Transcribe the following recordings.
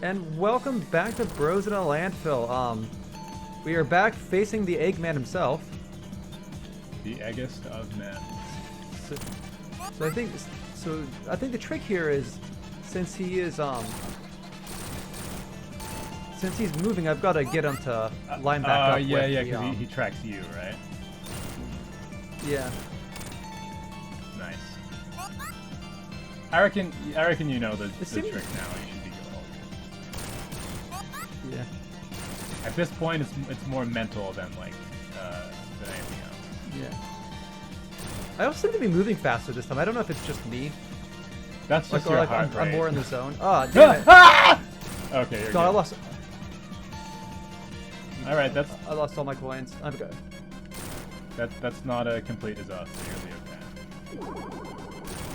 And welcome back to Bros in a Landfill. We are back facing the Eggman himself. The eggest of men. So I think the trick here is, since he's moving, I've got to get him to line back up. Yeah, because he tracks you, right? Yeah. Nice. I reckon you know the trick now. You should be good. Yeah. At this point, it's more mental than like than anything else. Yeah. I also seem to be moving faster this time. I don't know if it's just me. That's just your heart rate. I'm more in the zone. Oh, damn it. Okay, you're God, I good. lost. All right, I lost all my coins. I'm good. That's not a complete disaster. You'll be okay.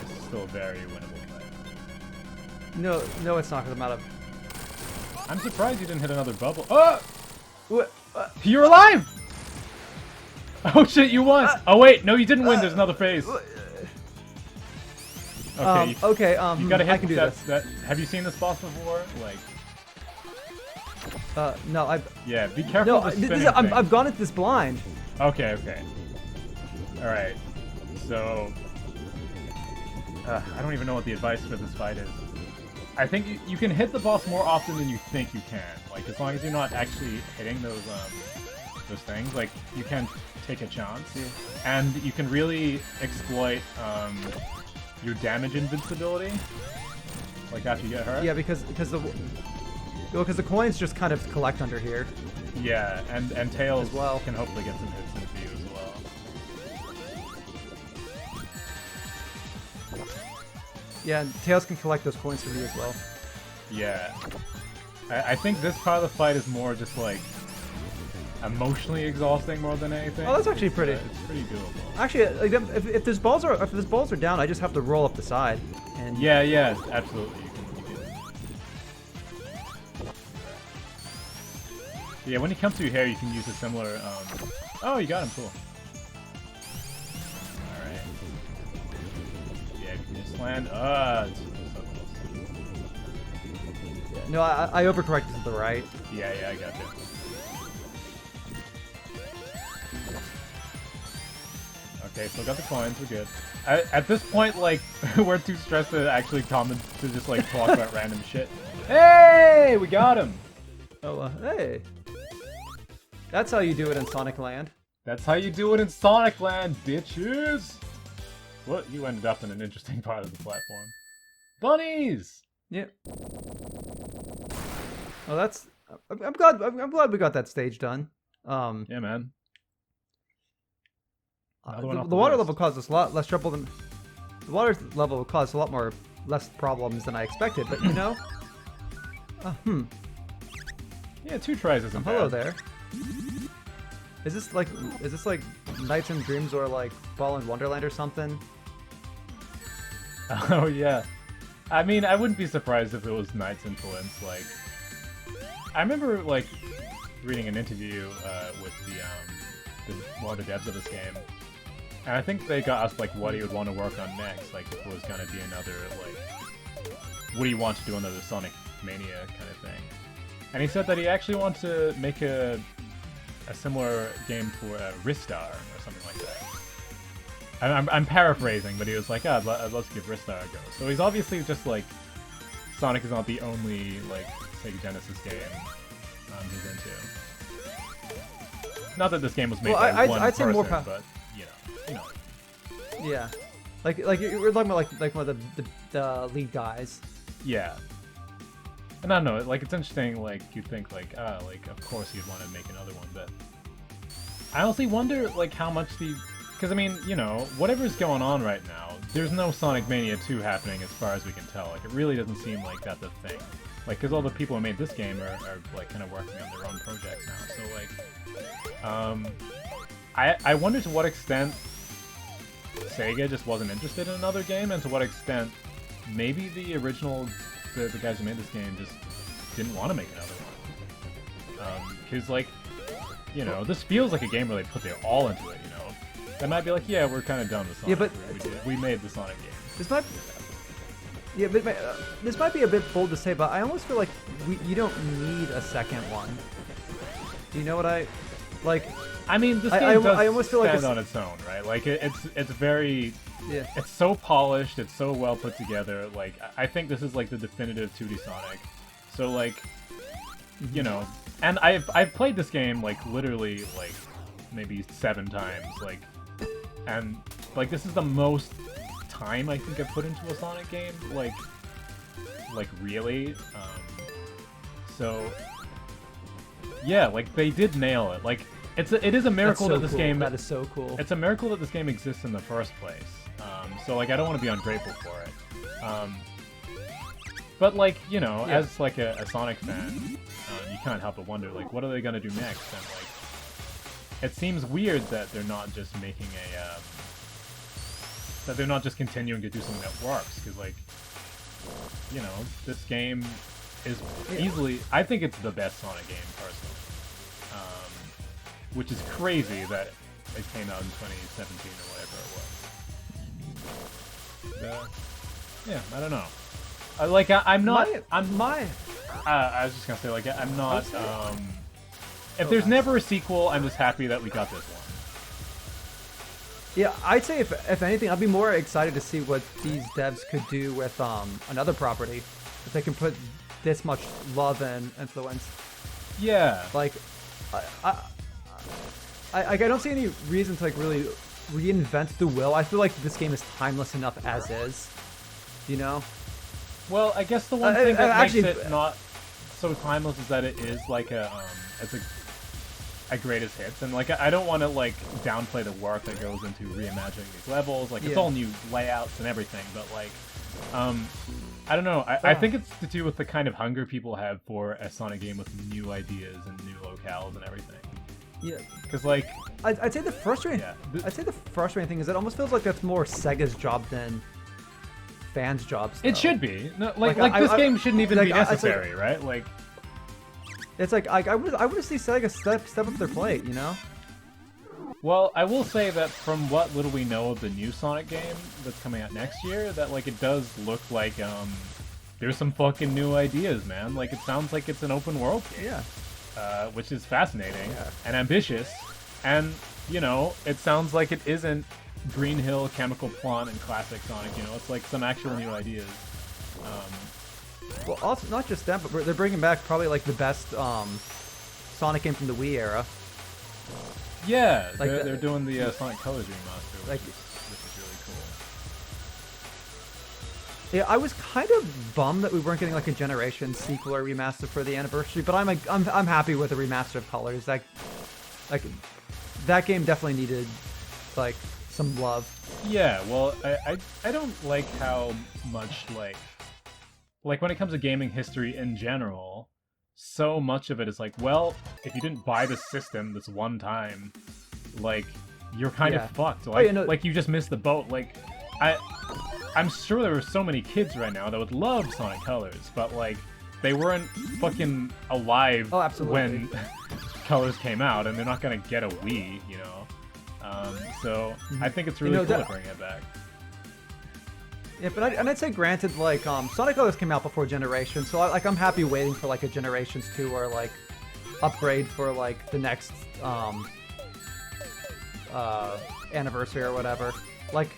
This is still a very winnable fight. No, it's not because I'm out of. I'm surprised you didn't hit another bubble. Oh! What? You're alive! Oh shit, you won! Oh wait, no, you didn't win. There's another phase. Okay, you gotta hit I can do this. Have you seen this boss before? Like, no, yeah, be careful of the spinning thing. I've gone into this blind. Okay. All right. So, I don't even know what the advice for this fight is. I think you can hit the boss more often than you think you can. Like, as long as you're not actually hitting those things, like you can take a chance, and you can really exploit your damage invincibility. Like after you get hurt. Yeah, because the coins just kind of collect under here. Yeah, and Tails as well can hopefully get some hits into you as well. Yeah, and Tails can collect those coins from me as well. Yeah. I think this part of the fight is more just like emotionally exhausting more than anything. Oh, that's actually pretty. It's pretty doable. Actually, like, if these balls are down, I just have to roll up the side. And Yeah, absolutely. You can. Yeah, when he comes to your hair, you can use a similar. Oh, you got him. Cool. All right. Yeah, you can just land. It's so close. Yeah, no, I overcorrected to the right. Yeah, I got you. Okay, so got the coins, we're good. At this point, like, we're too stressed to actually comment, to just, like, talk about random shit. Hey! We got him! Oh, hey. That's how you do it in Sonic Land. That's how you do it in Sonic Land, bitches! What? You ended up in an interesting part of the platform. Bunnies! Yeah. Oh, that's... I'm glad we got that stage done. Yeah, man. The water level caused us a lot less trouble than... The water level caused a lot more less problems than I expected, but you know... Yeah, 2 tries isn't bad. Hello there. Is this like Nights and Dreams or like Ball in Wonderland or something? Oh, yeah. I mean, I wouldn't be surprised if it was Knight's influence, like... I remember, like, reading an interview with one of the devs of this game, and I think they got asked, like, what he would want to work on next, like, if it was gonna be another, like, what do you want to do another Sonic Mania kind of thing. And he said that he actually wanted to make a similar game for Ristar, or something like that. I'm paraphrasing, but he was like, I'd love to give Ristar a go. So he's obviously just, like, Sonic is not the only, like, Sega Genesis game he's into. Not that this game was made by one I'd say person, more but you know. Yeah, like we're talking about like one of the lead guys. Yeah. And I don't know, like it's interesting. Like you think like of course you'd want to make another one, but I honestly wonder like how much because I mean whatever's going on right now, there's no Sonic Mania 2 happening as far as we can tell. Like it really doesn't seem like that's a thing. Like because all the people who made this game are like kind of working on their own projects now. So like, I wonder to what extent Sega just wasn't interested in another game, and to what extent maybe the original, the guys who made this game just didn't want to make another one. Because like, this feels like a game where they put their all into it. They might be like, yeah, we're kind of done with Sonic. Yeah, but we made the Sonic game. This might Yeah, but this might be a bit bold to say, but I almost feel like you don't need a second one. Do you know what I like? I mean, this game does I almost feel like stand on its own, right? Like it's very, yeah. it's so polished, it's so well put together. Like I think this is like the definitive 2D Sonic. So like, you know, and I've played this game like literally like maybe 7 times, like, and like this is the most time I think I've put into a Sonic game, like really. So yeah, like they did nail it. Like it is a miracle That's so that this cool. game. That is so cool. It's a miracle that this game exists in the first place. So like I don't want to be ungrateful for it. But like, you know, Yeah. as like a Sonic fan, you can't help but wonder like what are they gonna do next? And like it seems weird that they're not just making a that they're not just continuing to do something that works, because like, you know, this game is easily, I think it's the best Sonic game personally, which is crazy that it came out in 2017 or whatever it was. Yeah, I don't know. Like I'm not. I was just gonna say like I'm not. If there's never a sequel, I'm just happy that we got this one. Yeah, I'd say if anything, I'd be more excited to see what these devs could do with another property. If they can put this much love and influence. Yeah. Like, I don't see any reason to like really reinvent the wheel. I feel like this game is timeless enough as is. You know? Well, I guess the one thing that actually, makes it not so timeless is that it is like it's a greatest hits, and like I don't want to like downplay the work that goes into reimagining these levels. Like it's all new layouts and everything, but like I don't know. I think it's to do with the kind of hunger people have for a Sonic game with new ideas and new locales and everything. Yeah. Because like I'd say the frustrating thing is it almost feels like that's more Sega's job than fans' jobs. Though. It should be. No, like this game shouldn't even be necessary, right? Like it's like I would see Sega step up their plate, you know? Well, I will say that from what little we know of the new Sonic game that's coming out next year, that like it does look like there's some fucking new ideas, man. Like it sounds like it's an open world game. Yeah. Which is fascinating and ambitious, and you know, it sounds like it isn't Green Hill, Chemical Plant, and classic Sonic. You know, it's like some actual new ideas. Well, also not just that, but they're bringing back probably like the best Sonic game from the Wii era. Yeah, like they're doing the Sonic Colors remaster, like, which is really cool. Yeah, I was kind of bummed that we weren't getting like a Generation sequel or remaster for the anniversary, but I'm happy with the remaster of Colors. Like that game definitely needed like some love. Yeah, well, I don't like how much like when it comes to gaming history in general, so much of it is like, well, if you didn't buy the system this one time, like you're kind of fucked. Like, like you just missed the boat. Like I'm sure there are so many kids right now that would love Sonic Colors, but like they weren't fucking alive when Colors came out, and they're not gonna get a Wii, you know. So I think it's really cool to bring it back. Yeah, but I'd say granted, like Sonic Colors came out before Generation, so I'm happy waiting for like a Generations 2 or like upgrade for like the next anniversary or whatever. Like.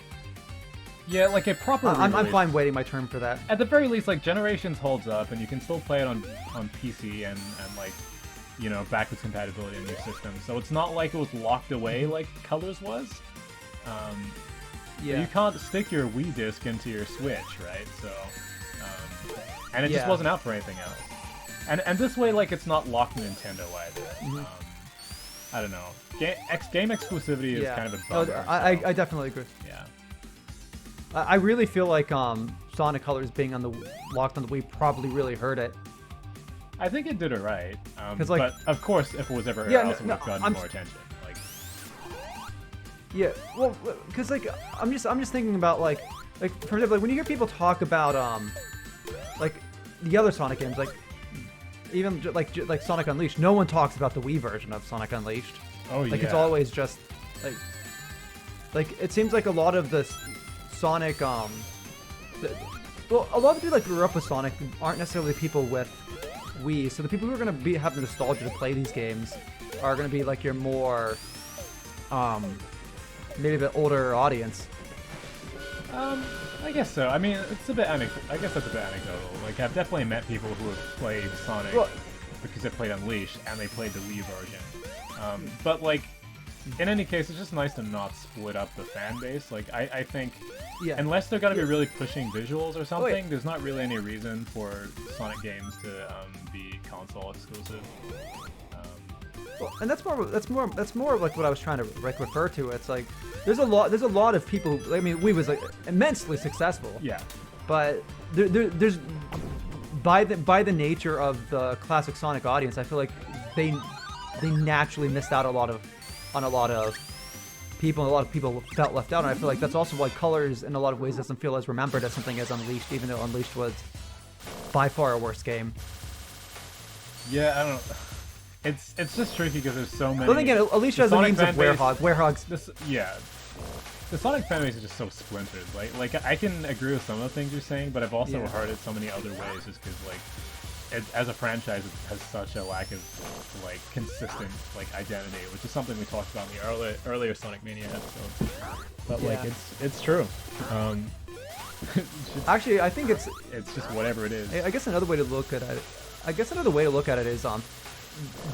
Yeah, like a proper I'm fine waiting my turn for that. At the very least, like, Generations holds up, and you can still play it on PC and like, you know, backwards compatibility on your system. So it's not like it was locked away like Colors was. You can't stick your Wii disc into your Switch, right? So, and it just wasn't out for anything else. And this way, like, it's not locked to Nintendo either. I don't know. Game exclusivity is kind of a bummer. I definitely agree. Yeah. I really feel like Sonic Colors being locked on the Wii probably really hurt it. I think it did it right. Like, but of course, if it was ever else, it would have gotten more attention. Like, yeah, well, because like I'm just thinking about like for example, like when you hear people talk about like the other Sonic games, like even like Sonic Unleashed, no one talks about the Wii version of Sonic Unleashed. Oh yeah. Like it's always just like it seems like a lot of this Sonic Well, a lot of people that grew up with Sonic aren't necessarily people with Wii, so the people who are going to be have the nostalgia to play these games are going to be like your more, maybe a bit older audience. I guess so. I mean, it's a bit I guess that's a bit anecdotal. Like, I've definitely met people who have played Sonic because they played Unleashed and they played the Wii version. But like, in any case, it's just nice to not split up the fan base. Like, I think, unless they're gonna be really pushing visuals or something, there's not really any reason for Sonic games to be console exclusive. Well, and that's more like what I was trying to like refer to. It's like there's a lot of people. I mean, Wii was like immensely successful. Yeah. But there's by the nature of the classic Sonic audience, I feel like they naturally missed out on a lot of people, and a lot of people felt left out. And I feel like that's also why Colors, in a lot of ways, doesn't feel as remembered as something as Unleashed, even though Unleashed was by far a worse game. Yeah, I don't know. It's just tricky because there's so many. But then again, at least has a means of werehogs. The Sonic fan base is just so splintered. Like I can agree with some of the things you're saying, but I've also heard it so many other ways, just because like, as a franchise, it has such a lack of like consistent like identity, which is something we talked about in the earlier Sonic Mania episode. But like, it's true. Actually, I think it's just whatever it is. I guess another way to look at it is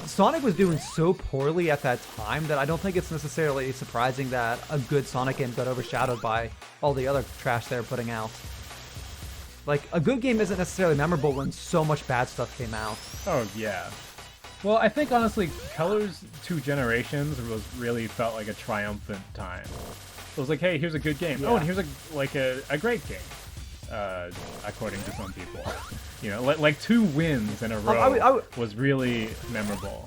Sonic was doing so poorly at that time that I don't think it's necessarily surprising that a good Sonic game got overshadowed by all the other trash they're putting out. Like, a good game isn't necessarily memorable when so much bad stuff came out. Oh, yeah. Well, I think, honestly, Colors 2 Generations really felt like a triumphant time. It was like, hey, here's a good game. Oh, and here's a great game, according to some people. You know, like 2 wins in a row was really memorable.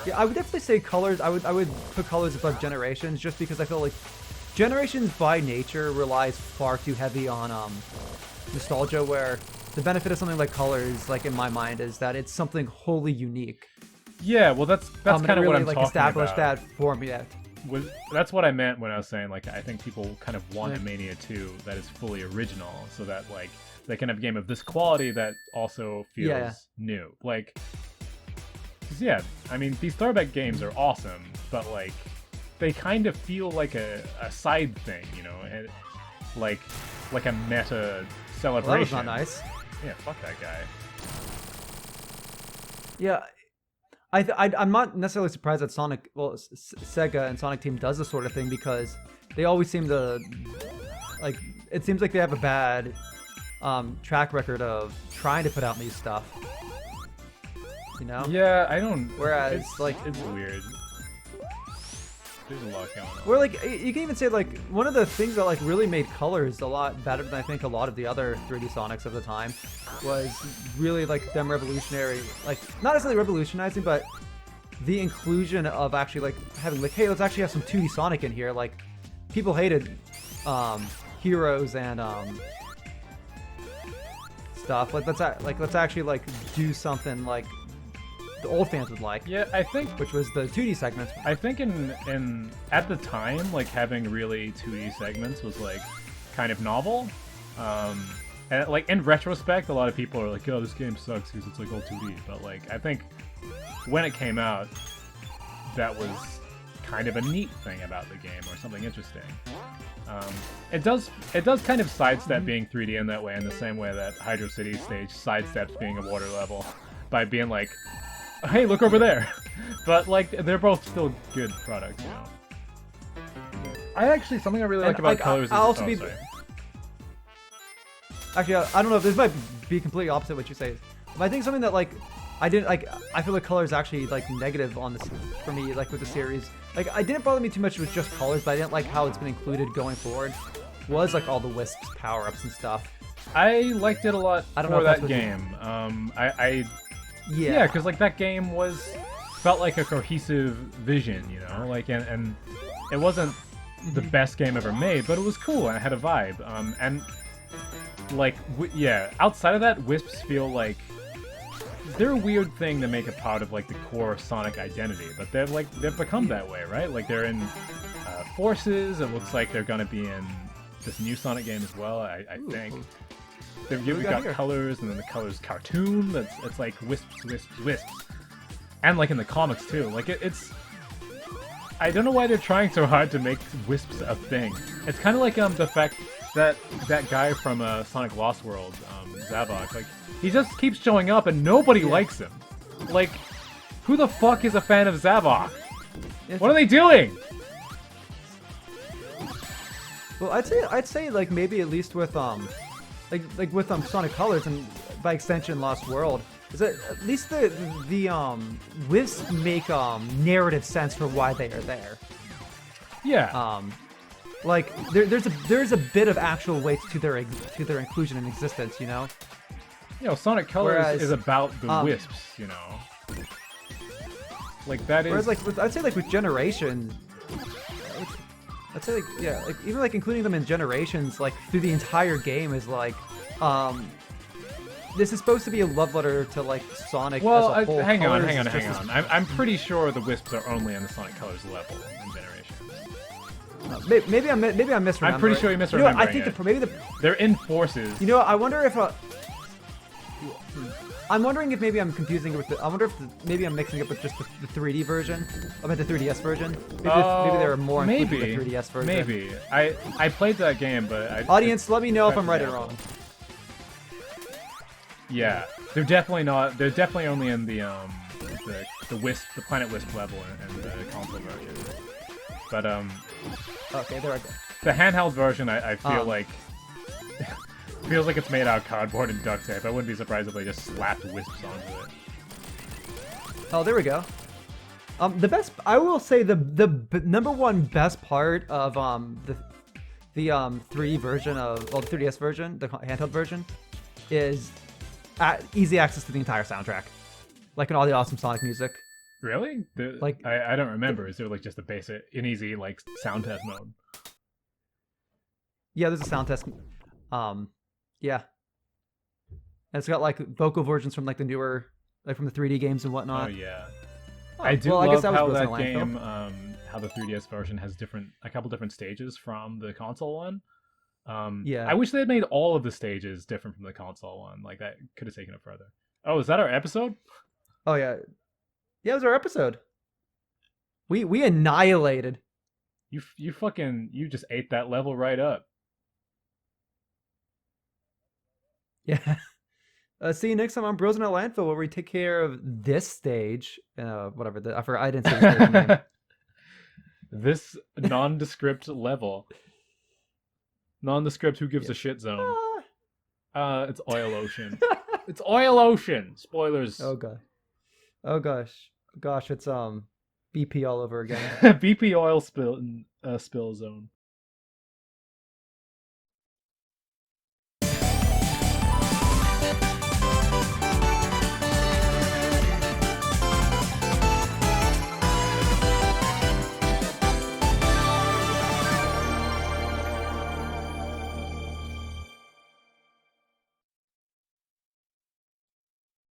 Yeah, I would definitely say Colors. I would put Colors above Generations, just because I feel like Generations by nature relies far too heavy on nostalgia, where the benefit of something like Colors, like in my mind, is that it's something wholly unique. Yeah, well, that's kind of what I'm talking established about. That format. That's what I meant when I was saying, like, I think people kind of want a Mania 2 that is fully original, so that like they can have a game of this quality that also feels new. Like, 'cause I mean, these throwback games are awesome, but like they kind of feel like a side thing, you know, and like a meta celebration. Well, that was not nice. Yeah, fuck that guy. Yeah, I'm not necessarily surprised that Sega and Sonic Team does this sort of thing, because they always seem to, like, it seems like they have a bad track record of trying to put out new stuff. You know? Yeah, I don't. Whereas, it's weird. There's a lot going on. Where, like, you can even say, like, one of the things that, like, really made Colors a lot better than I think a lot of the other 3D Sonics of the time was really, like, them revolutionary, like, not necessarily revolutionizing, but the inclusion of actually, like, having, like, hey, let's actually have some 2D Sonic in here. Like, people hated Heroes and stuff. Like, let's actually, like, do something like the old fans would like. Yeah, I think, which was the 2D segments. I think in at the time, like, having really 2D segments was like kind of novel. And like in retrospect, a lot of people are like, "Oh, this game sucks because it's like all 2D." But like, I think when it came out, that was kind of a neat thing about the game, or something interesting. It does kind of sidestep being 3D in that way, in the same way that Hydro City stage sidesteps being a water level by being like, hey, look over there. But like, they're both still good products, you know. Something I really like about Colors is sorry. Actually, I don't know if this might be completely opposite what you say, but I think something that, like, I feel like Colors actually, like, negative on this for me, like, with the series. Like, I didn't bother me too much with just Colors, but I didn't like how it's been included going forward. Was like all the Wisps power-ups and stuff. I liked it a lot for that game. Yeah, because like that game felt like a cohesive vision, you know, like, and it wasn't the best game ever made, but it was cool and it had a vibe. And like, outside of that, Wisps feel like they're a weird thing to make a part of like the core Sonic identity, but they've become that way, right? Like, they're in Forces. It looks like they're gonna be in this new Sonic game as well. I Ooh. think. What We've we got here? colors, and then the colors cartoon. It's like wisps, wisps, wisps, and like in the comics too. Like it's. I don't know why they're trying so hard to make wisps a thing. It's kind of like the fact that that guy from Sonic Lost World, Zavok, like he just keeps showing up and nobody likes him. Like, who the fuck is a fan of Zavok? What are they doing? Well, I'd say like maybe at least with like with Sonic Colors and by extension Lost World, is that at least the wisps make narrative sense for why they are there. Yeah. Like there's a bit of actual weight to their inclusion and existence, you know. You know, Sonic Colors Whereas, is about the wisps, you know. Like that is. Whereas like I'd say like with Generations, I'd say like yeah, like even like including them in Generations, like through the entire game is like, this is supposed to be a love letter to like Sonic Well, as a whole. hang on. Colors I'm pretty sure the wisps are only on the Sonic Colors level in Generations. Maybe I'm misremembering. I'm pretty sure you're misremembering. You know what, I think maybe they're in forces. You know, I wonder if I'm wondering if maybe I'm confusing it with I wonder if maybe I'm mixing it with just the 3D version. I meant the 3DS version. Maybe there are more included in the 3DS version. Maybe. I played that game, but Audience, let me know if I'm right or wrong. Yeah, they're definitely not. They're definitely only in the Wisp, the Planet Wisp level, and the console version. But okay, there I go. The handheld version, I feel like feels like it's made out of cardboard and duct tape. I wouldn't be surprised if they just slapped wisps onto it. Oh, there we go. The best, I will say, the number one best part of the 3D version of the 3DS version, the handheld version, is easy access to the entire soundtrack, like and all the awesome Sonic music. Really? Like I don't remember. Is there like just a basic, an easy like sound test mode? Yeah, there's a sound test. Yeah, and it's got like vocal versions from like the newer, like from the 3D games and whatnot. Oh yeah. Oh, I do well, love I guess how was that game, how the 3DS version has a couple different stages from the console one. Yeah. I wish they had made all of the stages different from the console one. Like that could have taken it further. Oh, is that our episode? Oh yeah, yeah, it was our episode. We annihilated. You just ate that level right up. Yeah. See you next time on Bros in a Landfill, where we take care of this stage. Whatever. I forgot. I didn't say the stage name. This nondescript level. Nondescript who gives a shit zone. It's Oil Ocean. It's Oil Ocean. Spoilers. Oh god. Oh gosh, it's BP all over again. BP oil spill zone.